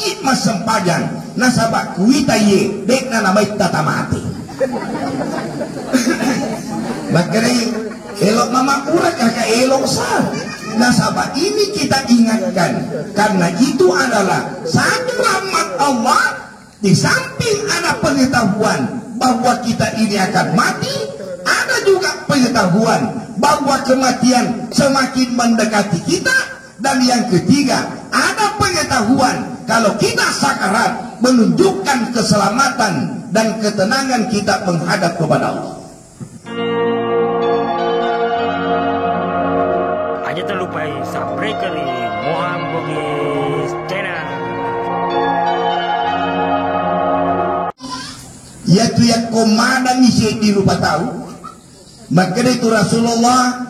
loki mas sempajan nasabak kuita ye dek na namay tatamati. Makanya elok mama urat kakak elok sah. Nasabak ini kita ingatkan karena itu adalah satu rahmat Allah. Di samping ada pengetahuan bahwa kita ini akan mati, ada juga pengetahuan bahwa kematian semakin mendekati kita. Dan yang ketiga, ada pengetahuan kalau kita sakarat menunjukkan keselamatan dan ketenangan kita menghadap kepada Allah. Aja terlupa subscribe kali Moham Bogis channel. Yaitu yang komandan isi di lupa tahu. Maka itu Rasulullah,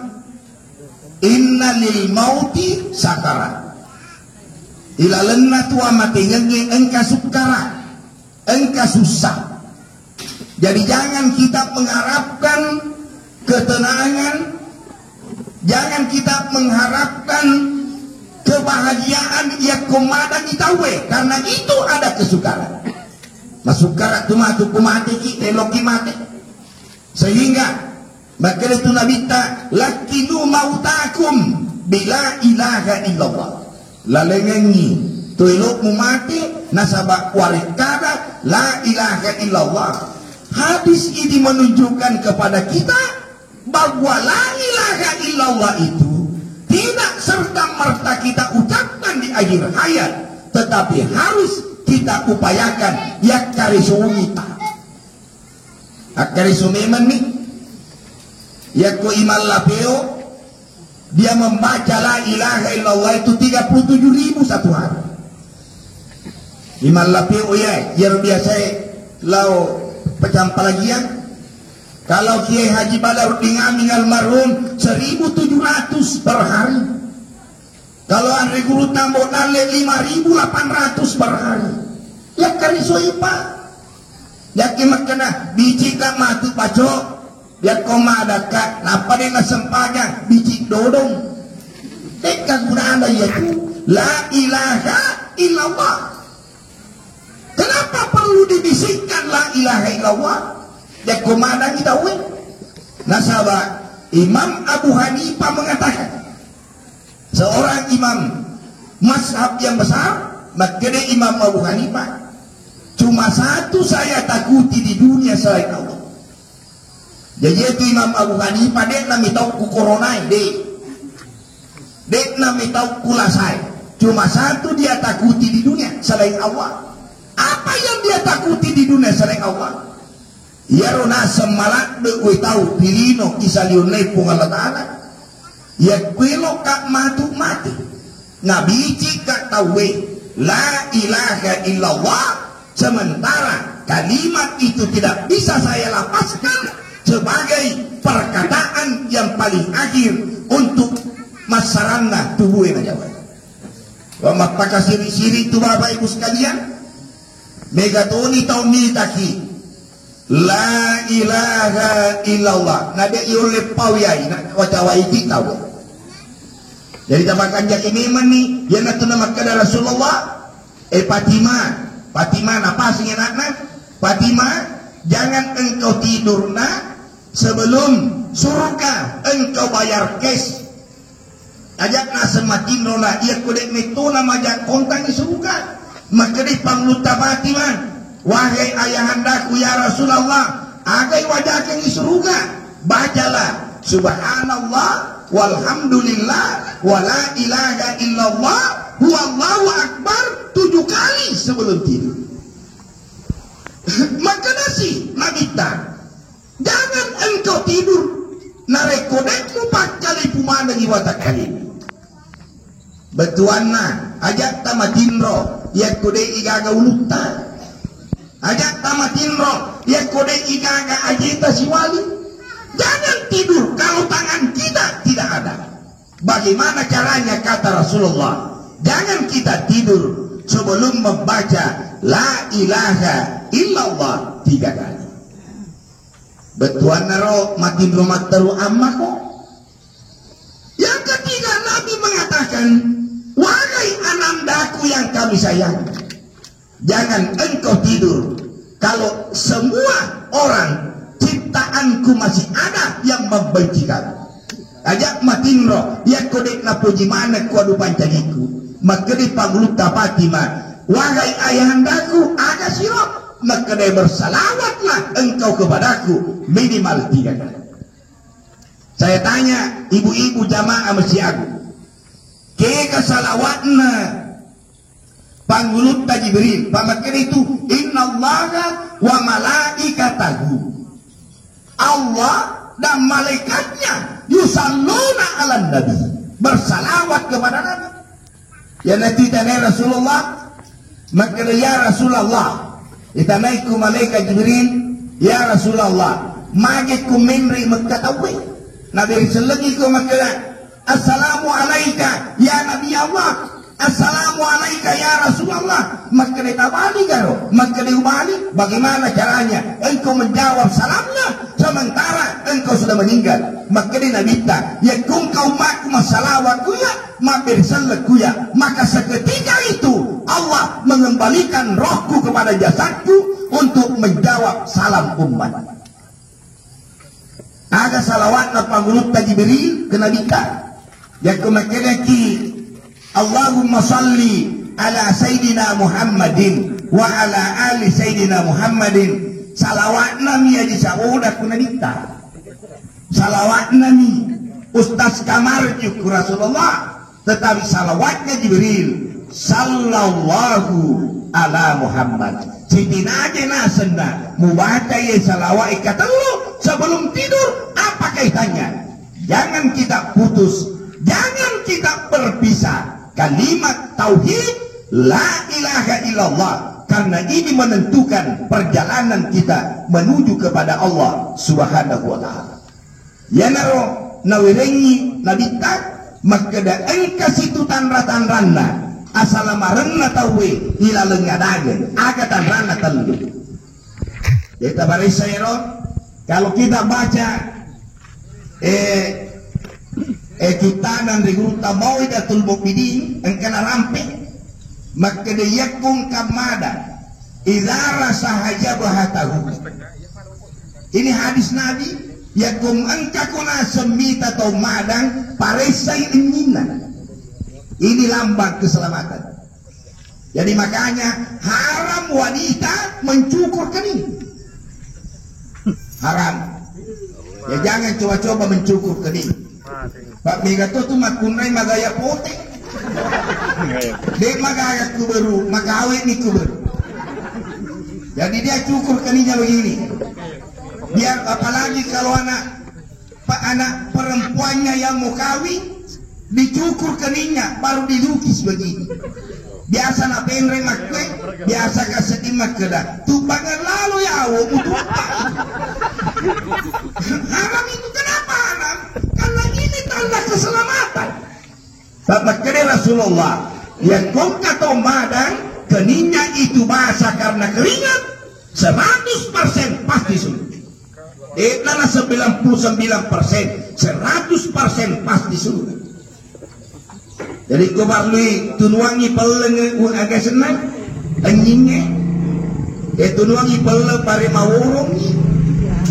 inna lil mauti sakarat. Ila lenna tua mati ngenge engka sukara, engka susah. Jadi jangan kita mengharapkan ketenangan, jangan kita mengharapkan kebahagiaan ya komadan itawe, karena itu ada kesukaran. Masukarat tu matu kumati ki eloki mati. Sehingga maka itu Nabi ta lakinu mautakum bila ilaha illallah. Lalengengi tu elokmu mati nasabak warikada la ilaha illallah. Hadis ini menunjukkan kepada kita bahwa la ilaha illallah itu tidak serta-merta kita ucapkan di akhir hayat, tetapi harus kita upayakan ya karisumita. Akarisumeman nih ya ko imal lapeo, dia membaca la ilaha illallah itu 37.000 satu hari. Imal lapeo ya biasa lau pecampalagian. Kalau Kiai Haji Balaruddin Amin almarhum 1.700 per hari. Kalau Andre Guru Tambo Nale 5.800 per hari. Ya karisoipa. Ya kimakana biji ka matu paco. Ya koma ada kak. Napa dia sempaga biji dodong. Teka guna anda yaitu la ilaha illallah. Kenapa perlu dibisikkan la ilaha illallah? Ya komandan kita weh. Nasabah Imam Abu Hanifah mengatakan seorang imam mazhab yang besar, maka Imam Abu Hanifah cuma satu saya takuti di dunia selain Allah. Jadi itu Imam Abu Hanifah dia nami tahu ku corona dia nami tahu kulasai. Cuma satu dia takuti di dunia selain Allah. Apa yang dia takuti di dunia selain Allah? Ya rona semalak de we tahu pilino kisaliun lepung Allah Ta'ala. Ya kwelo kak matu mati. Nabi kak tahu la ilaha illallah. Sementara kalimat itu tidak bisa saya lapaskan sebagai perkataan yang paling akhir untuk masyarakat tubuh yang jawab. Maka siri-siri itu Bapak Ibu sekalian, megatoni tahun ini taki la ilaha illallah. Nade yole pawyai nak wacawai tahu. Jadi tabakan jak ini mani yang natu nama kada Rasulullah Fatimah apa sih anaknya? Fatimah, jangan engkau tidur nak sebelum surga engkau bayar cash. Ajak na semakin rona ia kodek meto nama jak kontang di surga. Maka di pangluta Fatimah, wahai ayahandaku ya Rasulullah, agai wajah di surga. Bacalah subhanallah walhamdulillah wala ilaha illallah huwallahu akbar 7 kali sebelum tidur. Maka nasi nabita, jangan engkau tidur narekodekmu 4 kali pumandang iwatak kali. Betuanna ajak tamatinro ya kode igaga ulukta. Ajak tamatinro ya kode igaga ajita siwali. Jangan tidur kalau tangan kita tidak ada. Bagaimana caranya kata Rasulullah? Jangan kita tidur sebelum membaca la ilaha illallah 3 kali. Betuan naro makin rumah teru amma kok. Yang ketiga Nabi mengatakan, wahai anandaku yang kami sayang, Jangan engkau tidur kalau semua orang ciptaanku masih ada yang membenci kamu. Ajak matinro ya kodek na puji mana kuadu pancaniku makede pagulut tapati ma wahai ayahandaku aga sirop makede bersalawatlah engkau kepadaku minimal 3 kali. Saya tanya ibu-ibu jamaah masjid agung ke kesalawatna pangulut Jibril pamakede itu innallaha wa malaikatahu Allah dan malaikatnya yusalluna ala nabi bersalawat kepada nabi. Ya nanti tanya Rasulullah maka ya Rasulullah itanaiku malaikat Jibril ya Rasulullah magiku minri makatawi nabi selagi ku maka assalamu alaika ya nabi Allah assalamu alaika ya Rasulullah maka ditabali karo maka diubali bagaimana caranya engkau menjawab salamnya sementara engkau sudah meninggal maka dinabita ya kung kau maku masalawat kuya mabir salak kuya maka seketika itu Allah mengembalikan rohku kepada jasadku untuk menjawab salam umat. Ada salawat na pangulut Jibril ke nabita ya kumakelaki Allahumma salli ala Sayyidina Muhammadin wa ala ali Sayyidina Muhammadin. Salawat nami aja saudah kunadita. Salawat nami Ustaz Kamar ku Rasulullah. Tetapi salawatnya Jibril sallallahu ala Muhammad. Sidina aja nasenda mubaca ye salawat ikatelu sebelum tidur apa kaitannya? Jangan kita putus, jangan kita berpisah. Kalimat tauhid la ilaha illallah karena ini menentukan perjalanan kita menuju kepada Allah Subhanahu wa taala. Ya naro nawirengi nabita makada engka situtan ratan-ranna asalamarenna tauhid hilaleng ngadagen agatan ranna telu. Kita barisayro kalau kita baca kitanan riguta mauidatul mukminin engkana rampe maka yakung kamada idara sahajabahatahu. Ini hadis Nabi yakum engka kuna semita atau madang paresai ingina. Ini lambang keselamatan. Jadi makanya haram wanita mencukur kening. Haram. Ya jangan coba-coba mencukur kening. Pak Megato tuh makunai magaya pote. Dek magaya kuberu, magawin nih kuberu. Jadi dia cukur keningnya begini. Biar apalagi kalau anak perempuannya yang mau kawin dicukur keningnya baru dilukis begini. Biasa nak penre makwe, biasa kasih makeda. Tubangan lalu ya awo mutupa. Haram itu kenapa haram? Karena ini tanda keselamatan. Bapak kira Rasulullah yang kau kata madang keningnya itu basah karena keringat 100% pasti sulit. Nana 99% 100% pasti sulit. Jadi kau barlui tunuangi peleng agak senang anjingnya. Tunuangi peleng pare mawurungi.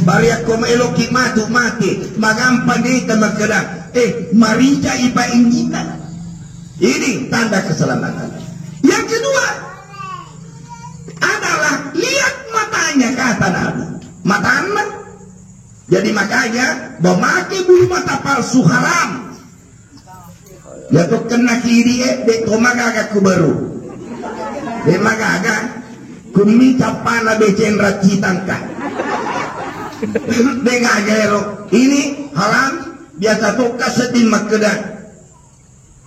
Bari ako maeloki matu mati magampan di tamakada marija ipa injina. Ini tanda keselamatan. Yang kedua adalah lihat matanya kata Nabi. Matanya. Jadi makanya memakai bulu mata palsu haram. Ya tuh kena kiri dek tomagaga kubaru. Dek magaga kumi capana becendra citangka. Dengan gero ini haram biasa tuh kasetin makeda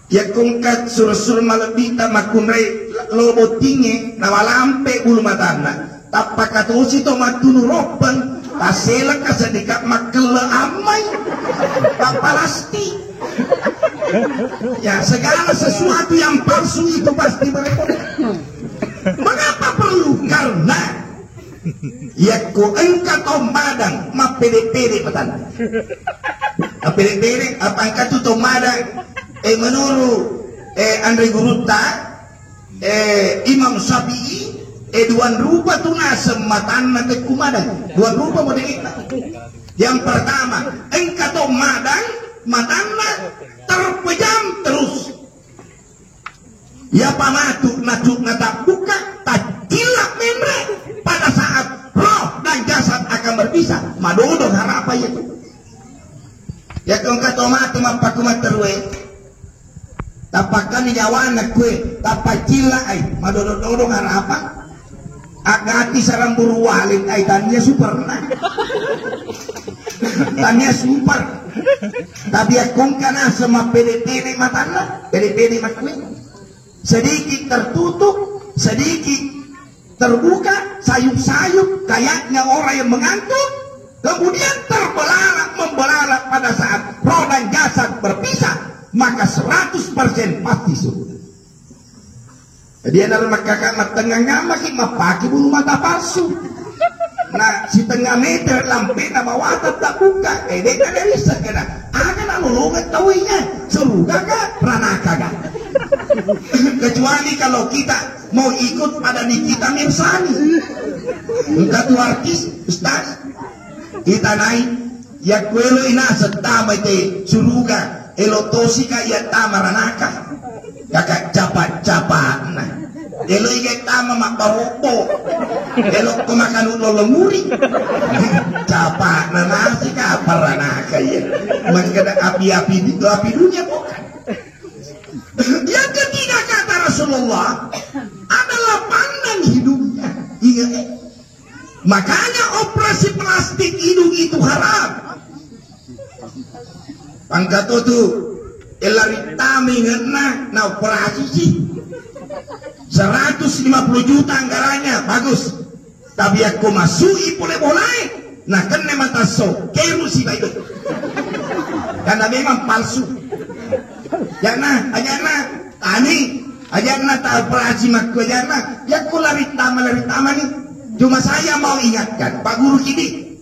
ya kungkat sur-sur malebita makunrai lobotinge nawalampe bulu matana tapakatusi to matunu ropen tasela kasedikap makele amai papalasti ya segala sesuatu yang palsu itu pasti berepot. Mengapa perlu? Karena ya ku engka to madang ma pede-pede petan. Pede-pede apa engka tu to madang menurut Andre Guruta Imam Syafi'i Duan rupa tu nasem matan na kumadan. Duan rupa mo dikita. Yang pertama, engkau madang matanna terpejam terus. Ya pamatuk natuk natak buka tajilak memre pada saat roh dan jasad akan berpisah. Madodong harapa itu. Ya kong katomatu mapakumat terwe. Tapakan nyawa anak kue tapacila ay madodong harapa. Agati sarang buruwalin ay tanya super na. Tanya super. Tapi akong kana sama pede-pede matana, pede-pede makwe. Sedikit tertutup, sedikit terbuka, sayup-sayup kayaknya orang yang mengantuk. Kemudian membelarak pada saat roh dan jasad berpisah, maka 100% pasti surga. Dia dalam kakak tengahnya makin mapaki bulu mata palsu. Nah si tengah meter lampe nama watak tak buka. Dia kan dari sekena. Akan nulungan tawinya. Surga kah? Ranaka kah? Kecuali kalau kita mau ikut pada Nikita Mirsani. Engkau tuh artis, ustaz. Kita naik. Ya kuelo ina setama ite surga. Elotosi ka ya tama ranaka. Kakak capat-capat nah. Elo igay tama makbaropo. Elo kumakan ulo lemuri. Capat na nasi ka para na kaya. Magkada api-api dito, api dunia bukan. Yang ketiga kata Rasulullah adalah pandang hidungnya. Ingat makanya operasi plastik hidung itu haram. Pangkato tu elari tami ngena na operasi sih 150 juta anggarannya bagus tapi aku masui boleh nah kena mata so keru si baik karena memang palsu jana ajana tani ajana tak operasi makku ajana ya aku lari tama nih cuma saya mau ingatkan Pak Guru Kidi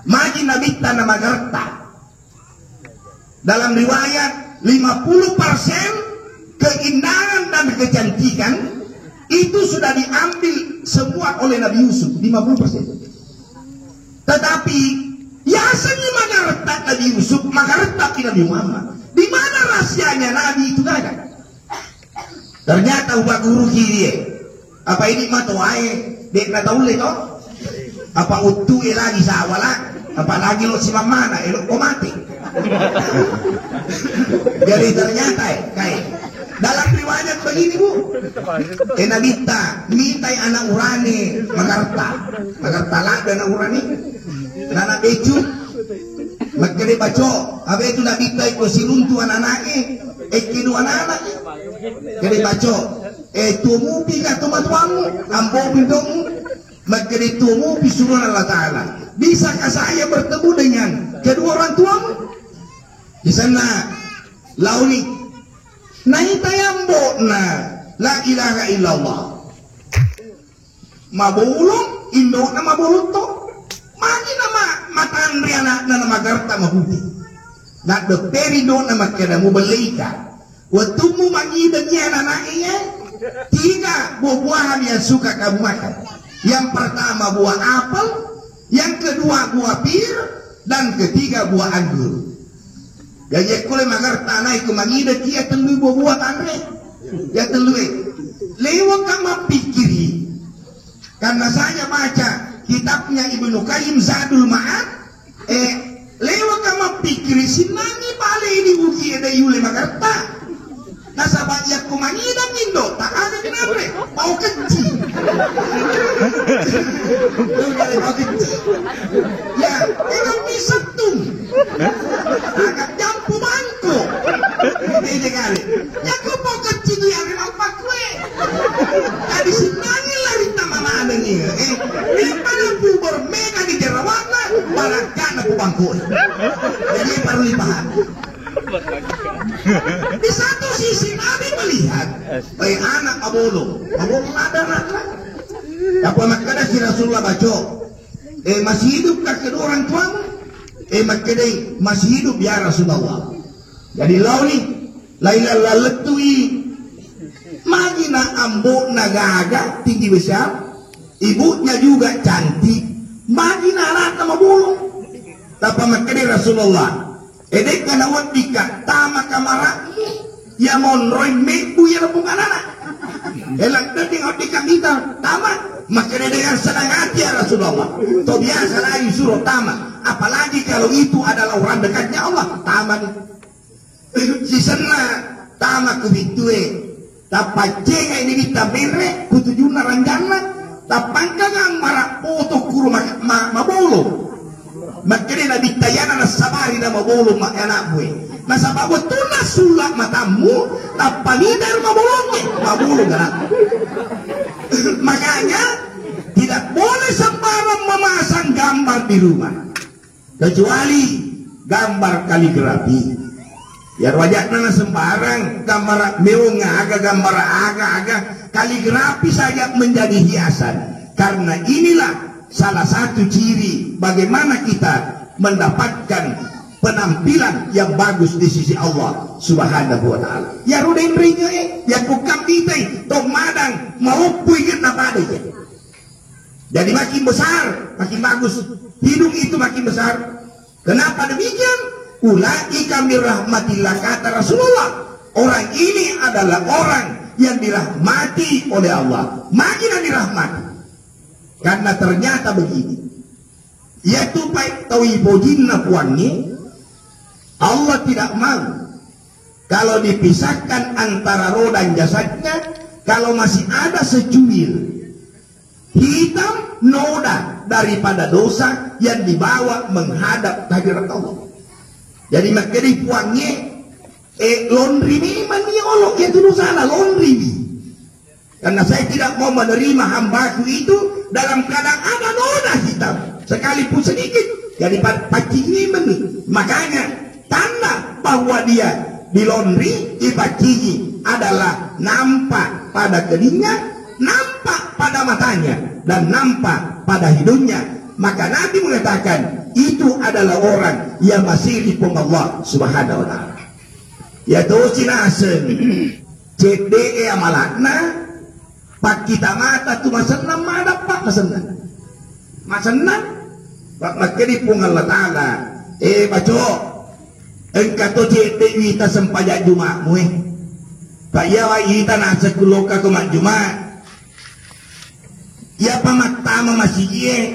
maji nabi tanah magerta dalam riwayat 50% keindahan dan kecantikan itu sudah diambil semua oleh Nabi Yusuf 50%. Tetapi ya seni magarta Nabi Yusuf magarta Nabi Muhammad. Di mana rahasianya Nabi itu ada? Ternyata ubah guru kiri apa ini matoae dek na taule to? Apa utu lagi sawala? Apa lagi lo si mamana elok ko mati. Jadi ternyata kayak dalam riwayat begini bu, nabita mintai anak urani magarta lah anak urani, anak becu, magkede baco, abe itu nabita iko siluntu anaknya, kinu anak, kede baco, tumupi ka tumatuamu, ambo bindong, magkede tumupi suruh Allah Taala. Bisakah saya bertemu dengan kedua orang tuamu? Di sana launi naitayambo na la ilaha illallah mabulong indo na mabulong to magi nama matandri anak na magarta mabuti na dokteri do na makena mo balika waktu mo mangidan niya anaknya 3 buah-buahan yang suka kamu makan. Yang pertama buah apel, yang kedua buah pir, dan ketiga buah anggur. Jadi kalau magar tanah itu mangida kia telu buah tanre, ya telu lewat kamu pikiri. Karena saya baca kitabnya Ibnu Qayyim Zadul Ma'ad, lewat kamu pikiri sinangi balik di buki ada yule magarta. Nasabah ya kumangida mindo tak ada kenapa mau kecil. Mau kecil. Ya, itu bisa tuh. Agak jampu bangku. Ini kali. Ya ku mau kecil ya memang pak kue. Tadi sinangi lari nama mana nih. Pada bubur mega di jerawatna barangkan aku bangku. Jadi perlu dipaham. Di satu sisi Nabi melihat anak Abulu ada anak. Apa makanya si Rasulullah baca masih hidup kedua orang tuamu? Makanya masih hidup ya Rasulullah. Jadi launi laila laletui magina ambo nagaga tinggi besar ibunya juga cantik, makin anak nama bulung. Tapi makanya Rasulullah, edek kanawat dika tama kamara, ya monroy mebu ya lepung anak. Elang tadi ngot dika kita tama, makanya dengan senang hati ya Rasulullah. To biasa lagi suruh tama, apalagi kalau itu adalah orang dekatnya Allah, tama nih. Si senang tama kubitue, tapi cenga ini kita mere, kutujuna ranjana. Tapangka mara foto kuru mabolo makanya nabi tayana na sabari na mabolo anak gue na sababu tu na sulak matamu tapalidar mabolo gak. Makanya tidak boleh sembarang memasang gambar di rumah kecuali gambar kaligrafi. Ya wajahnya na sembarang gambar meong gambar aga kaligrafi saja menjadi hiasan, karena inilah salah satu ciri bagaimana kita mendapatkan penampilan yang bagus di sisi Allah Subhanahu wa taala. Ya ruden rinyo ya kukam kita tong madang mau puikan apa ada. Jadi makin besar makin bagus, hidung itu makin besar. Kenapa demikian? Ulaika min rahmatillah, kata Rasulullah, orang ini adalah orang yang dirahmati oleh Allah, makin dirahmati. Karena ternyata begini, yaitu baik tawibojinna puangi, Allah tidak mau kalau dipisahkan antara roh dan jasadnya, kalau masih ada secuil hitam noda daripada dosa yang dibawa menghadap hadirat Allah. Jadi makanya puangi laundry memang dia olok ya dulu sana laundry. Karena saya tidak mau menerima hambaku itu dalam keadaan ada noda hitam sekalipun sedikit. Jadi pacingi meni. Makanya tanda bahwa dia di laundry dipacingi adalah nampak pada keningnya, nampak pada matanya, dan nampak pada hidungnya. Maka Nabi mengatakan itu adalah orang yang masih dipung Allah Subhanahu wa taala. Ya dosi nasen CDE amalakna pak kita mata tu masenam ada pak masenam pak makeri pun Allah taala baco engkau CDE kita sempajak jumakmu pak ya wa kita nasa kuloka kumak jumak ya pamatama masih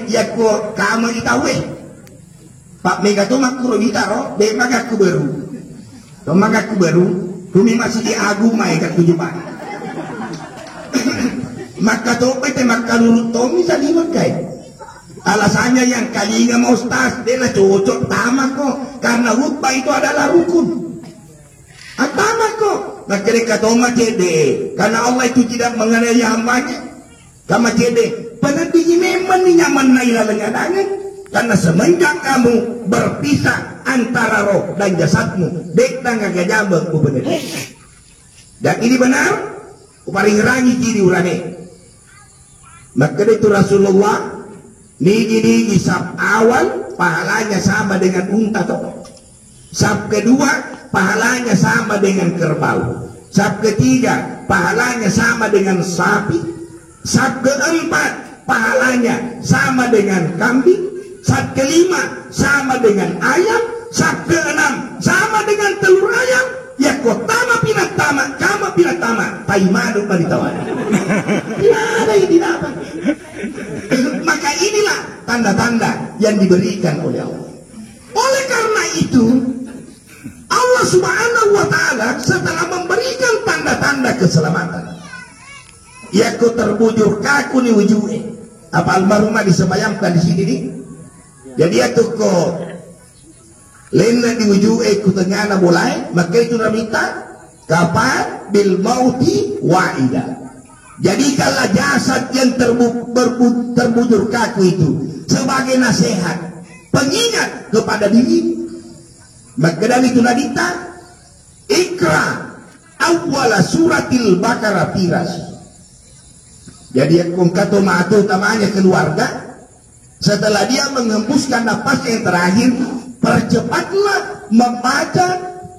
ya ko kamu itawe pak mega tu makro itaro be magaku baru maka aku baru kumi masih di agung mai kat tujuh pak maka tope te maka lurut tomi sadi makai alasannya yang kali nggak mau stas dia lah cocok tamak kok karena khutbah itu adalah rukun tamak kok maka mereka toma cede karena Allah itu tidak mengenai hambanya kama cede penanti memang nyaman nailah lengadangan karena semenjak kamu berpisah antara roh dan jasadmu dek tangga gajabang ku bener dan ini benar paling rangi kiri urane maka itu Rasulullah nigi sab awal pahalanya sama dengan unta toh sab kedua pahalanya sama dengan kerbau sab ketiga pahalanya sama dengan sapi sab keempat pahalanya sama dengan kambing sab kelima sama dengan ayam sab keenam sama dengan telur ayam ya kok tama pinat tama kama pinat tama taimadu manitawan tidak apa maka inilah tanda-tanda yang diberikan oleh Allah. Oleh karena itu Allah Subhanahu wa taala setelah memberikan tanda-tanda keselamatan ya kok terbujur kaku ni wujuhe apa almarhumah disemayamkan di sini nih jadi ya tuh kok lena di wujuhe ku tengah bolai maka itu namita kapan bil mauti wa'ida. Jadi kalau jasad yang terbujur kaku itu sebagai nasihat pengingat kepada diri maka dari itu nadita ikra awwala suratil Baqarah tiras. Jadi kung kato maato tamanya keluarga setelah dia mengembuskan napas yang terakhir percepatlah membaca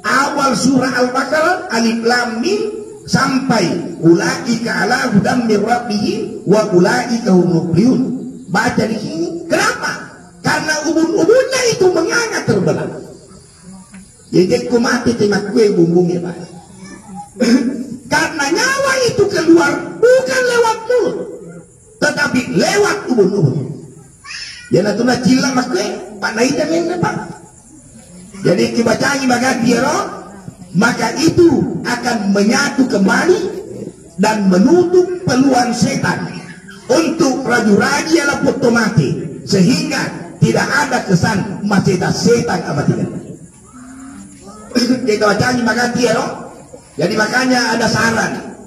awal surah Al-Baqarah alif lam mim sampai ulaika ala hudam min rabbihim wa ulaika humul muflihun. Baca di sini. Kenapa? Karena ubun-ubunnya itu menganga terbelah. Jadi ku mati tengah kue bumbungnya Pak. Karena nyawa itu keluar bukan lewat mulut, tetapi lewat ubun-ubun. Jadi itu nak cilang mak kue, Pak Naida mana Pak? Jadi kibacangi maka dia maka itu akan menyatu kembali dan menutup peluang setan untuk ragu-ragu ala putu mati, sehingga tidak ada kesan masih ada setan apa tidak. Kita bacain maka dia jadi makanya ada saran,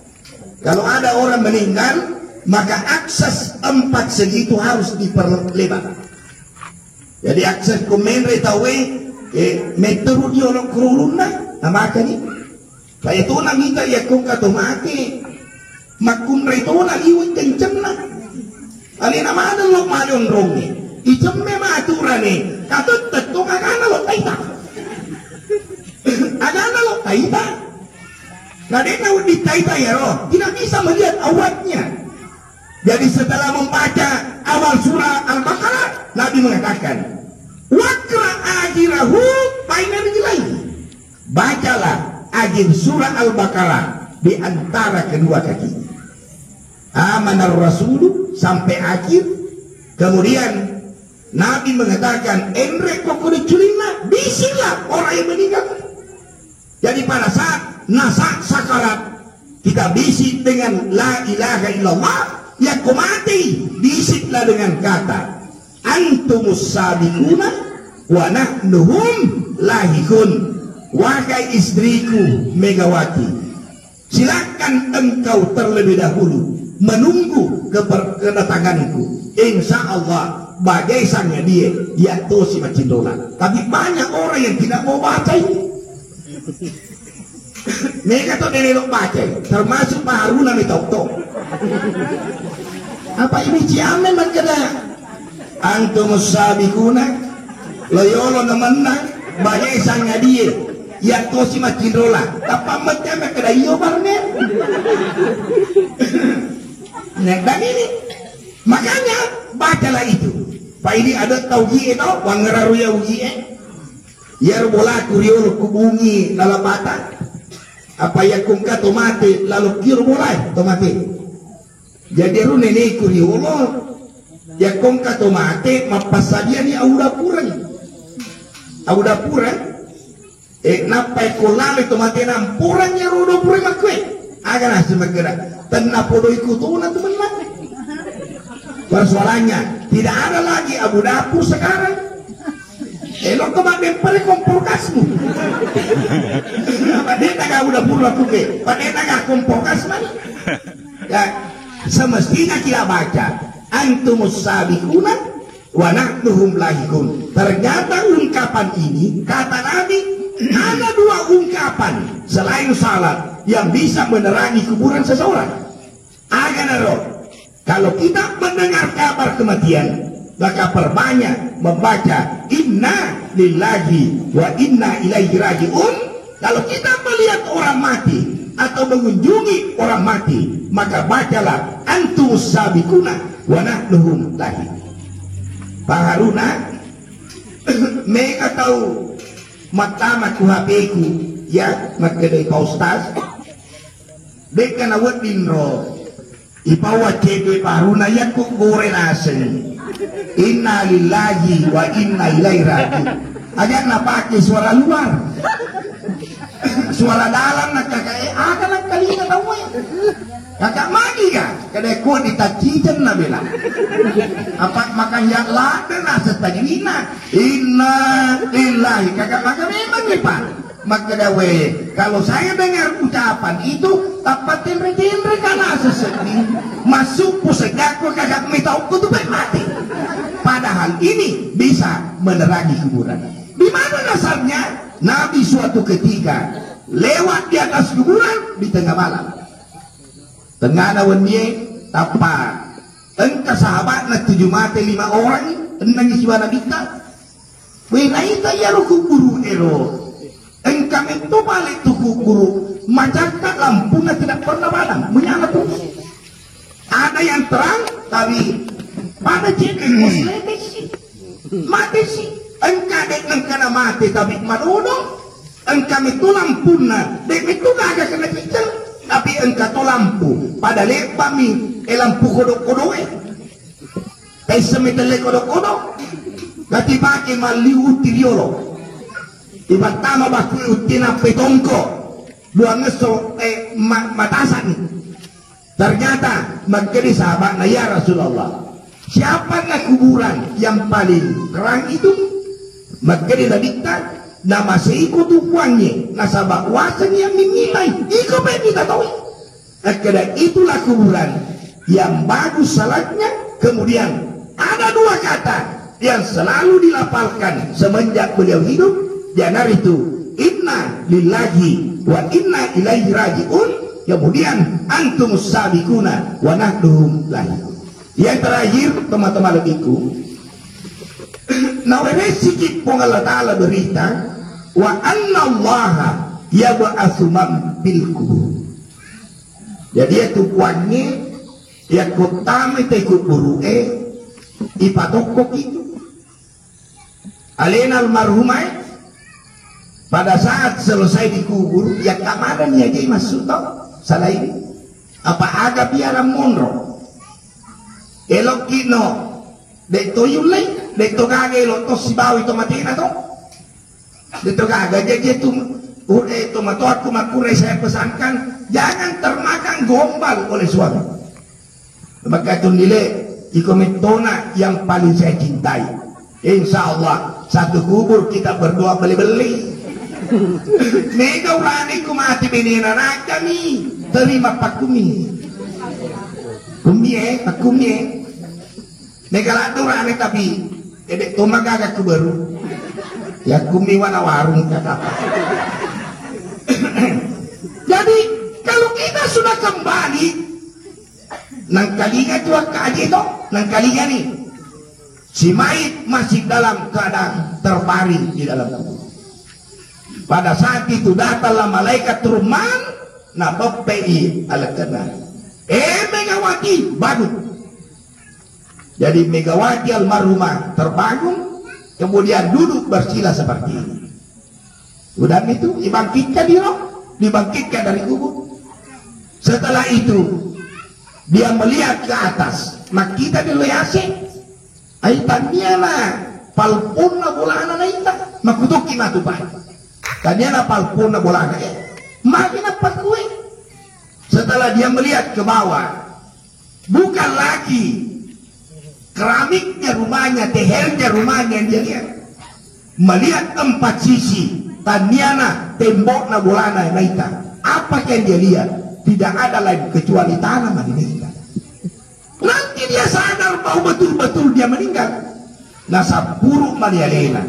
kalau ada orang meninggal maka akses 4 segi itu harus diperlebar. Jadi akses komenre tawe metru dia orang keruluna maka ni saya tu nak minta ya kong kato mati makun reto na liwin kenceng na alina mana lo malon rongi ijemme maturane katut tetong agana lo taita agana lo taita nadena di taita ya roh tidak bisa melihat awatnya. Jadi setelah membaca awal surah Al-Baqarah Nabi mengatakan wakra akhirahu painan lagi bacalah akhir surah Al-Baqarah di antara kedua kaki amanar rasulu sampai akhir. Kemudian Nabi mengatakan enre kokore culina bisilah orang yang meninggal. Jadi pada saat nasak sakarat kita bisik dengan la ilaha illallah, yang mati bisiklah dengan kata antumus sabiquna wa nahnuhum lahikun. Wahai istriku Megawati, silakan engkau terlebih dahulu menunggu kedatanganku. Insya Allah bagai sangnya dia yaitu si Macindola. Tapi banyak orang yang tidak mau baca ini. Mereka tuh nelok baca, termasuk Pak Haruna Mitokto. Apa ini ciamen makanya antumus sabiquna loyolo nemenang bagai sangnya dia ya tosi Macindola tapamatnya makanya iyo barner. Nah dan ini makanya bacalah itu Pak ini ada tauhid itu wangeraru ya uji ya bola kuriol kubungi lalapata apa yang kungka tomate lalu kiro bola tomate jadi ru nene kuriolo ya kungka tomate mapasadia ni auda purang napai kolale tomate nampurang ya rodo purang makwe agak nasi magera tanah podo ikutu na teman lagi. Persoalannya tidak ada lagi abu dapur sekarang. Elok kemarin pada kompor kasmu. Padahal tak abu dapur laku ke. Padahal tak kompor kasmu. Ya semestinya kita baca antumus sabiquna wa nahnuhum lahikun. Ternyata ungkapan ini kata Nabi ada 2 ungkapan selain salat yang bisa menerangi kuburan seseorang. Aganaro, kalau kita mendengar kabar kematian, maka perbanyak membaca inna lillahi wa inna ilaihi raji'un. Kalau kita melihat orang mati atau mengunjungi orang mati, maka bacalah antumus sabiquna wa nahnuhum lahi. Pak Haruna mereka tahu matama ku HP-ku ya magkede Pak Ustaz deka na wadin ro ipawa cedwe Pak Haruna ya ku gore nasen inna lillahi wa inna ilaihi raji'un agak na pakai suara luar suara dalam na kakak akan kali na tahu ya kakak magi ka kada ku ditacijan na bela apa makan yang lada na setajina inna lillahi kakak maka memang nih Pak maka dawe kalau saya dengar ucapan itu tapatin rejendre kana sesedih masuk pusegako kakak mitau ku tuh mati padahal ini bisa menerangi kuburan. Di mana dasarnya Nabi suatu ketika lewat di atas kuburan di tengah malam tengah nawan dia tapa engka sahabat na 7 mati 5 orang enang isiwa Nabi ta wenaita ya kuburu ero engka engkau itu balik tuku guru macam lampunya tidak pernah padam, menyala terus. Ada yang terang tapi pada jenis mati sih. Engkau dek engkau mati tapi madodo. Engkau itu lampunya dek itu gak kena cicel. Tapi engkau itu lampu pada lepami lampu kodok-kodok semete kodok-kodok gati pakai maliu tiriolo iba tama baku utina petongko dua ngeso matasan. Ternyata menjadi sahabat na ya Rasulullah, siapakah kuburan yang paling terang itu? Menjadi tadikta nama seiko tukuannya nasabak wasan yang minilai iko kita tahu. Akhirnya itulah kuburan yang bagus salatnya. Kemudian ada dua kata yang selalu dilafalkan semenjak beliau hidup. Janar itu inna lillahi wa inna ilaihi raji'un. Kemudian antumus sabiquna wa nahduhum lahiqun. Yang terakhir teman-teman lebiku, nawere sikit pun Allah Ta'ala berita wa anna allaha yab'atsu man bil kubur. Jadi itu kuannya ya kota itu kubur ipadokok itu alena almarhumah pada saat selesai dikubur ya kamaran ya jadi masuk tau salah ini apa aga biara monro elok kino de to yulai de to kage lo to sibawi to mati na to de to kage jadi itu itu mato aku makure saya pesankan jangan termakan gombal oleh suami. Maka itu nilai ikometona yang paling saya cintai. Insya Allah satu kubur kita berdua beli-beli. Mega urani ku mati benina kami terima pak kumi. Pak kumi. Mega latu urani tapi edek toma gagak ku baru. Ya kumi wana warung kata. Jadi kalau kita sudah kembali nang kalinya cua kaji toh nang kalinya nih si mayit masih dalam keadaan terbaring di dalam kubur. Pada saat itu datanglah malaikat Turman na PPI alakana Megawati bangun. Jadi Megawati almarhumah terbangun kemudian duduk bersila seperti ini. Udah itu dibangkitkan dari kubur. Setelah itu dia melihat ke atas, mak kita diloyase aitannya lah palpuna bolana na ita makutuki matupai tanya palpuna bolana makin apa kue. Setelah dia melihat ke bawah bukan lagi keramiknya rumahnya, tehernya rumahnya, dia lihat melihat empat sisi taniana tembok na bolana na ita. Apa yang dia lihat? Tidak ada lain kecuali tanah meninggal. Nanti dia sadar bahwa betul-betul dia meninggal. Nasab buruk manialena.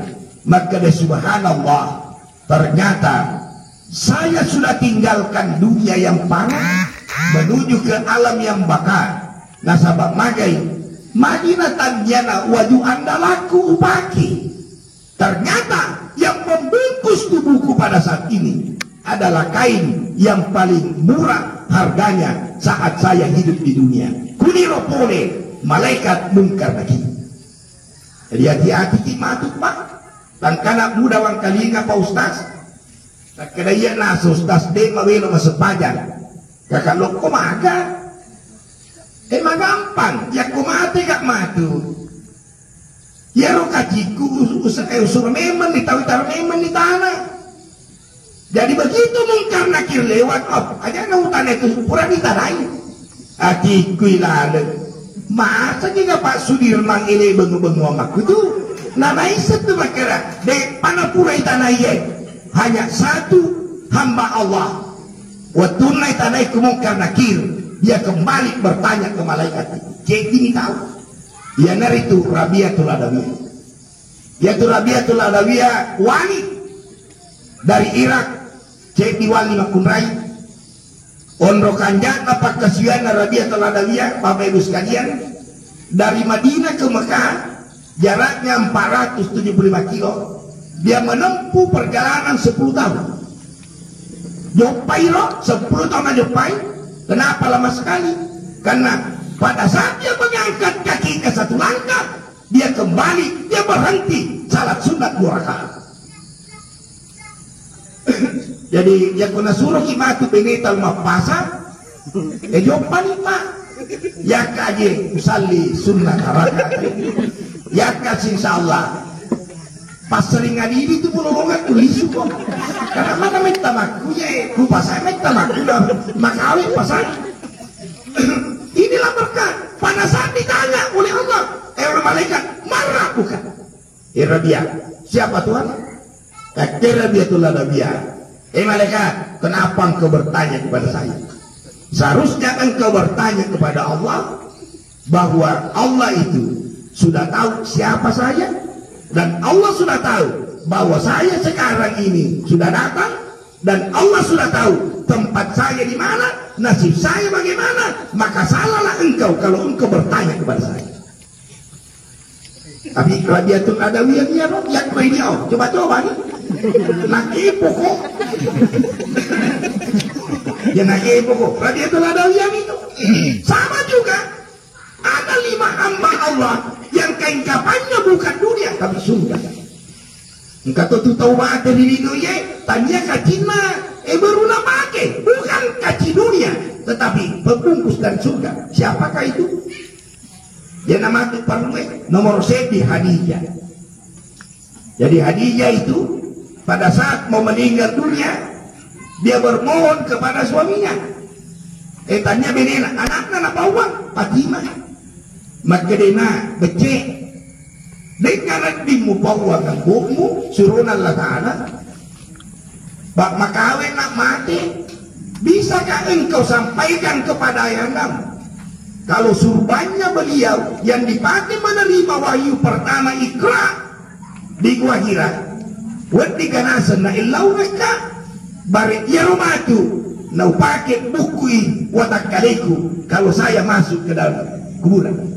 Maka dia subhanallah, ternyata saya sudah tinggalkan dunia yang panas menuju ke alam yang bakar. Nasabak magai Madinah tanjana waju anda laku upaki. Ternyata yang membungkus tubuhku pada saat ini adalah kain yang paling murah harganya saat saya hidup di dunia. Kuniropole malaikat mungkar nakir. Jadi hati-hati kimatut pak. Dan kanak muda wang kalinga pa ustaz. Tak kedaya nasa ustaz de mawelo masepajan. Kakak lo kumaga. Magampang. Ya kumate kak matu. Ya ro kajiku usur memang ditawi-tawi memang di tanah. Jadi begitu mungkar nakir lewat aja na hutan itu pura ditanai. Akiku ilalang. Masa juga Pak Sudirman ini bengu-bengu amaku itu. Nanai satu makara. Dek panapura itanai hanya satu hamba Allah. Watunai tanai kumungkar nakir. Dia kembali bertanya ke malaikat itu. Jadi ini tahu. Ya nari itu Rabiatul Adawiyah. Yaitu Rabiatul Adawiyah wali dari Irak. Cek wali makunrai onro kanjat apa kasihan Rabiatul Adawiyah Bapak Ibu sekalian dari Madinah ke Mekah jaraknya 475 kilo. Dia menempuh perjalanan 10 tahun Jopai loh, 10 tahun jopai. Kenapa lama sekali? Karena pada saat dia mengangkat kaki ke satu langkah, dia kembali, dia berhenti salat sunat 2 rakaat. Jadi yang kena suruh kimatu benital mapasa, jopai pak. Ya kaji usalli sunat rakaat. Ya kasih insyaallah. Pas seringan ini tuh pulungan tulis kok. Karena mana minta maku ya, lupa saya minta maku dah makawi pasal. Inilah berkat. Pada saat ditanya oleh Allah, oleh malaikat, marah bukan? Rabia. Siapa Tuhan? Rabiatul Rabia. Malaikat, kenapa engkau bertanya kepada saya? Seharusnya engkau bertanya kepada Allah bahwa Allah itu sudah tahu siapa saya. Dan Allah sudah tahu bahwa saya sekarang ini sudah datang, dan Allah sudah tahu tempat saya di mana, nasib saya bagaimana. Maka salahlah engkau kalau engkau bertanya kepada saya. Tapi Rabiatul Adawiyah yang beliau coba-coba nih nak ibu kok ya nak ibu kok Rabiatul Adawiyah itu sama juga. Ada 5 hamba Allah yang kainkapannya bukan dunia tapi surga. Engkau tu tahu mati di dunia, tanya kacina, baru nak pakai, bukan kaci dunia, tetapi pembungkus dan surga. Siapakah itu? Dia nama itu perlu nomor 1 Hadijah. Jadi Hadijah itu pada saat mau meninggal dunia, dia bermohon kepada suaminya. Tanya benena, anaknya nak bawang, Fatimah. Maka dia becek dengan dimu bawa ke bukmu suruh Allah Ta'ala bak makawin nak mati, bisakah engkau sampaikan kepada ayahmu kalau surbannya beliau yang dipakai menerima wahyu pertama Iqra di Gua Hira wadi ganasan na ilau mereka bari ya rumatu nau pakai bukui watakaliku kalau saya masuk ke dalam kuburan.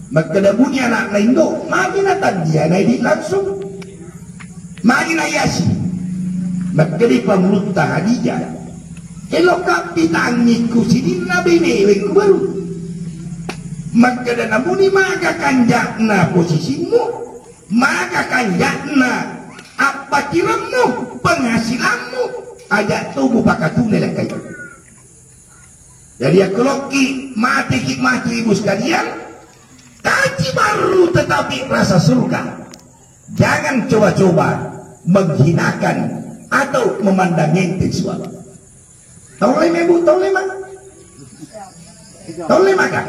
Maka dah bunyi anak lain tu, makin datang dia naik langsung, makin ayasi. Maka dia pemulutan Hadijah, elokap ditangiku sini nabi neweku baru. Maka dah namuni maka kanjakna posisimu, maka kanjakna apa kiramu, penghasilanmu, ajak tubuh pakatune lah kayu. Jadi aku loki mati ibu sekalian. Kaji baru tetapi rasa surga. Jangan coba-coba menghinakan atau memandang enteng suatu. Tahu lima ibu, tahu lima? Tahu lima kan?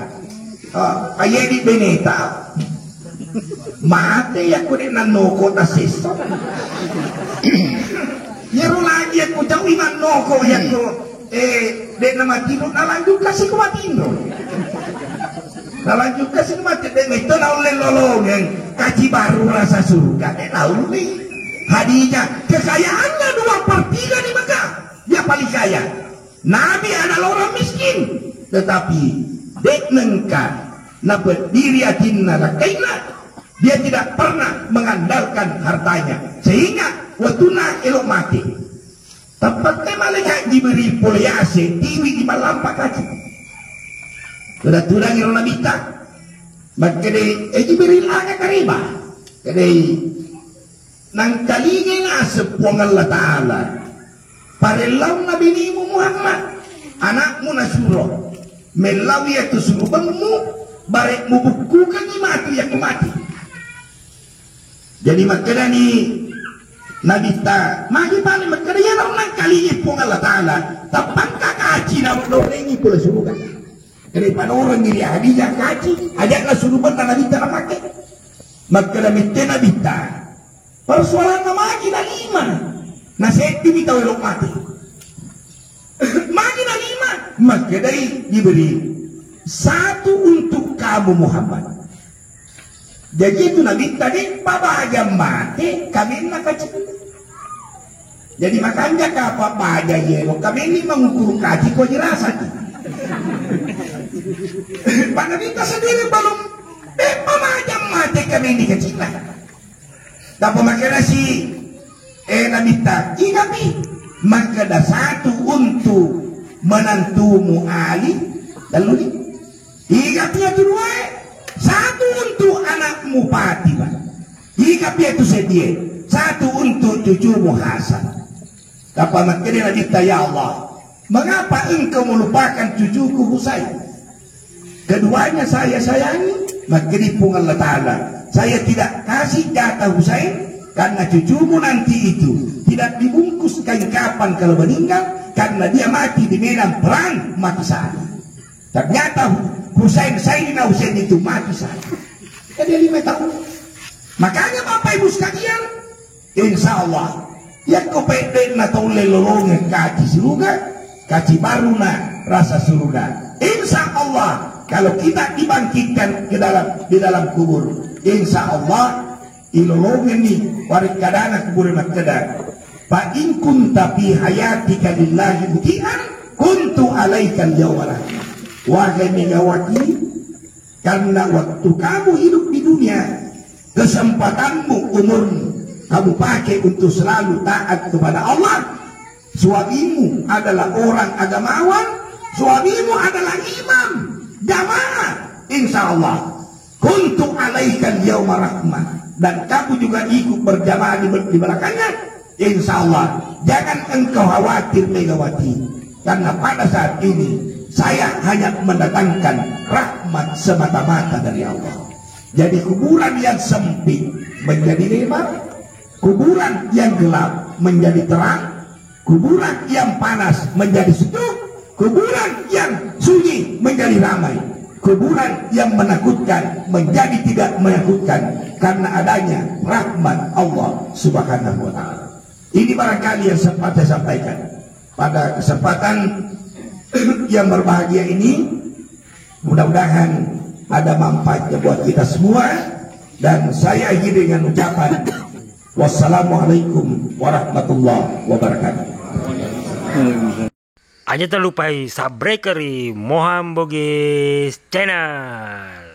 Ayah di beneta. Mati aku di nanoko tasiso. Nyeru lagi aku jauh iman noko yang de nama tino nalanjut kasih kumatino. Nalanjut kasih mati dengan itu naulin lolong yang kaji baru rasa surga. Tahu nih Hadijah kekayaannya 2/3 di Mekah. Dia paling kaya. Nabi adalah orang miskin, tetapi deknengka nabat diri adinna lakaina. Dia tidak pernah mengandalkan hartanya sehingga waktunya elok mati. Tempatnya malaikat diberi poliase tiwi di malam pakaci. Sudah turang yang nabita, maka dia Jibril agak kariba, kadai nang talingin asap puang Allah Taala, parelau Nabi Muhammad, anakmu nasuroh, melawi itu suruh bangmu, barek mu bukukan mati yang mati. Jadi maka ni nabita, magi paling maka dia nang kali puang Allah Taala, tapang kakaci nak dorengi pula suruhkan. Daripada orang diri Hadijah kaji, ajaklah suruh benda Nabi tak pakai. Maka Nabi tak bita. Persoalan nama lagi dah 5. Nasihat dibita oleh mati. Magi dah 5. Maka dari diberi 1 untuk kamu Muhammad. Jadi itu Nabi tadi bapa aja mati, kami nak kaji. Jadi makanya apa aja yelo, kami ini mengukur kaji kau dirasa. Pada kita sendiri belum pemajam mati kami ini kecilan. Dan pemakai nasi Nabi tak kami maka ada satu untuk menantumu Ali lalu hingga tu dua satu untuk anakmu Fatimah hingga itu sedia satu untuk cucumu Hasan. Apa makanya kita ya Allah, mengapa engkau melupakan cucuku Husain? Keduanya saya sayangi, maka dipung Allah Ta'ala saya tidak kasih jatah Husain karena cucumu nanti itu tidak dibungkus kain kapan kalau meninggal karena dia mati di medan perang mati saja. Ternyata Sayyidina Husain itu mati saja. Jadi 5 tahun. Makanya Bapak Ibu sekalian, insya Allah ya kau pede na tole lolongan kaci surga, kaci baru na rasa surga. Insya Allah kalau kita dibangkitkan di dalam kubur, insya Allah ilolongan ni warik kadana kubur makada. Fa in kunta fi hayatika lillahi muti'an kuntu alaika al-yawma. Wahai Megawati, karena waktu kamu hidup di dunia, kesempatanmu umurmu kamu pakai untuk selalu taat kepada Allah. Suamimu adalah orang agamawan, suamimu adalah imam jamaah, insya Allah kuntu alaika al-yawma rahmah, dan kamu juga ikut berjamaah di belakangnya. Insya Allah jangan engkau khawatir Megawati, karena pada saat ini saya hanya mendatangkan rahmat semata-mata dari Allah. Jadi kuburan yang sempit menjadi lebar, kuburan yang gelap menjadi terang, kuburan yang panas menjadi sejuk, kuburan yang sunyi menjadi ramai, kuburan yang menakutkan menjadi tidak menakutkan karena adanya rahmat Allah Subhanahu wa Ta'ala. Ini barangkali yang sempat saya sampaikan pada kesempatan yang berbahagia ini. Mudah-mudahan ada manfaatnya buat kita semua, dan saya akhiri dengan ucapan wassalamualaikum warahmatullahi wabarakatuh. Aja terlupa subscribe Moham Bugis channel.